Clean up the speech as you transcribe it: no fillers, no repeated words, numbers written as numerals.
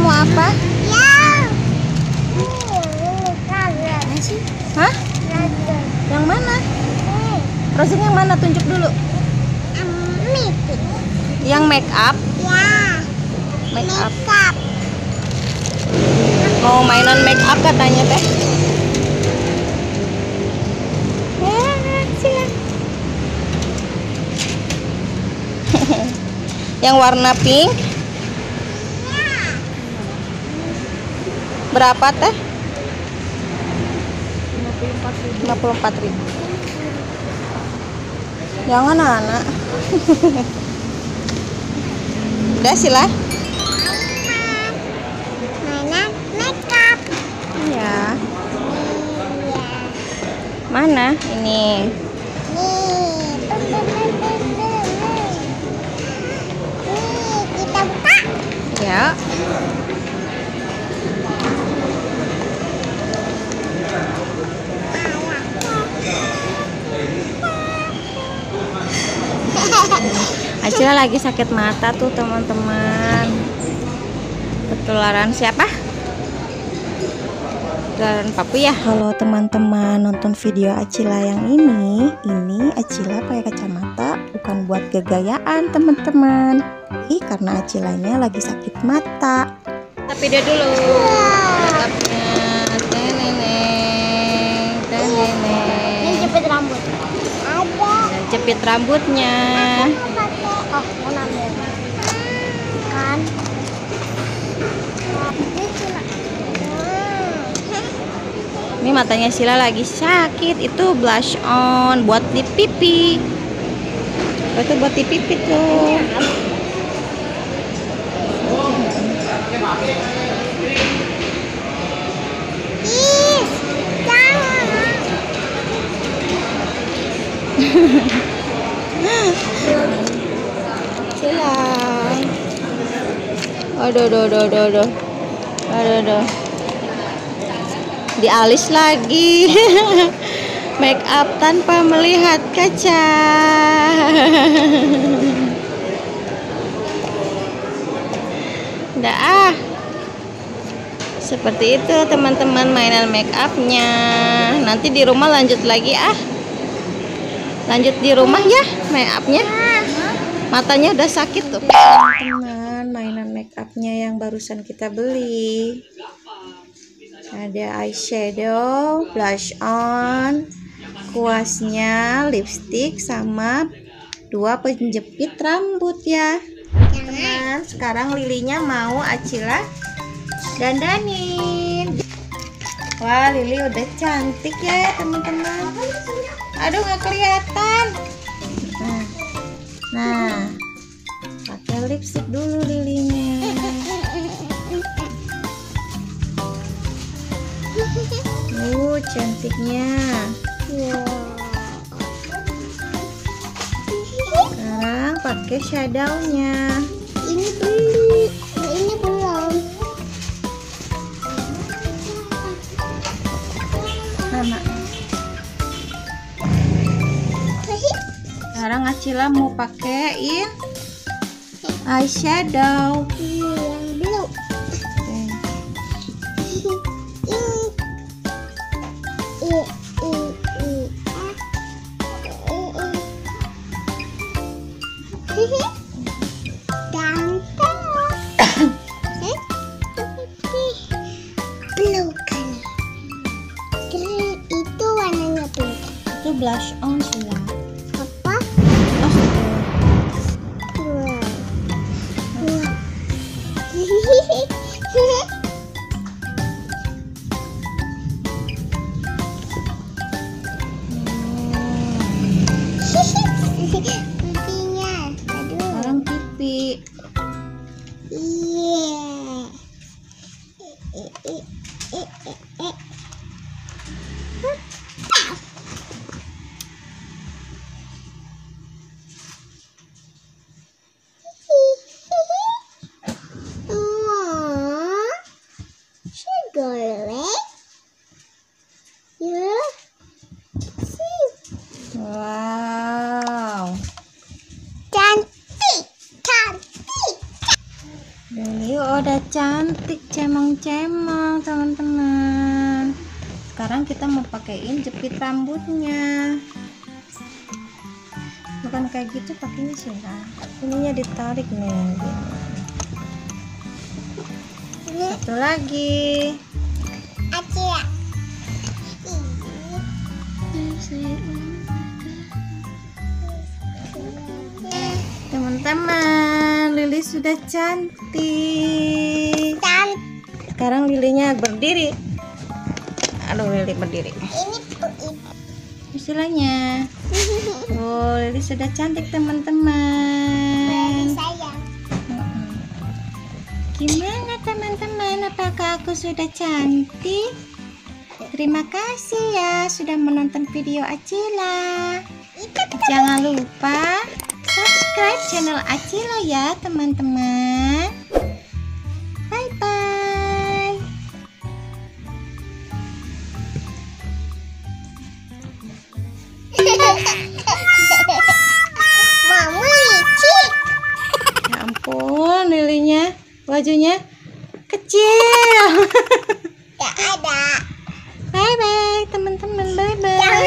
mau apa? Ya. Hah? Yang mana? Frozen yang mana? Tunjuk dulu. Yang make up? Ya. Make up. Makeup. Mau mainan make up katanya teh. Yang warna pink berapa teh? 54.000. Jangan anak. Udah sila. Mainan makeup. Iya. Iya. Mana ini? Kita buka. Ya. Acila lagi sakit mata tuh teman-teman. Ketularan siapa? Ketularan papu ya. Kalau teman-teman nonton video Acila yang ini Acila pakai kacamata bukan buat kegayaan teman-teman. Karena Acilanya lagi sakit mata. Kita video dulu. Makeupnya. Ini jepit rambut. Ada. Jepit rambutnya. Oh, mau nambah. Kan. Ini matanya Sila lagi sakit. Itu blush on buat di pipi. Itu buat di pipi tuh. Ih, jangan. Sila. Aduh. Di alis lagi. Make up tanpa melihat kaca. Dah. Seperti itu teman-teman mainan make upnya. Nanti di rumah lanjut lagi Lanjut di rumah ya make upnya. Matanya udah sakit tuh. Teman-teman, mainan make upnya yang barusan kita beli. Ada eyeshadow, blush on, kuasnya, lipstick, sama 2 penjepit rambut ya. Teman, sekarang Lilinya mau Acila dandanin. Wah, Lili udah cantik ya teman-teman. Aduh, nggak kelihatan. Nah, pakai lipstick dulu Lilinya. Cantiknya. Sekarang pakai shadownya. Ini beli. Ini belum. Mana? Sekarang Acila mau pakein eyeshadow. Yang blue. Blue kan. Itu warnanya pink. Itu blush on Sila. Apa? Pipinya. Aduh. Sekarang pipi. Iya. Golek. Ya. Wow. Cantik. Ini udah cantik cemong-cemong teman-teman. Sekarang kita mau pakaiin jepit rambutnya. Bukan kayak gitu pakainya sih, ininya ditarik nih. Satu lagi. Acia. Teman-teman, Lili sudah cantik. Sekarang Lilinya berdiri. Aduh, Lili berdiri. Istilahnya. Oh, Lili sudah cantik teman-teman. Gimana teman-teman? Apakah aku sudah cantik? Terima kasih ya sudah menonton video Acila. Jangan lupa subscribe channel Acila ya teman-teman. Bye bye. Mama licik. Ya ampun, Lilinya bajunya kecil. Gak ada. Bye bye teman-teman, bye bye. Jangan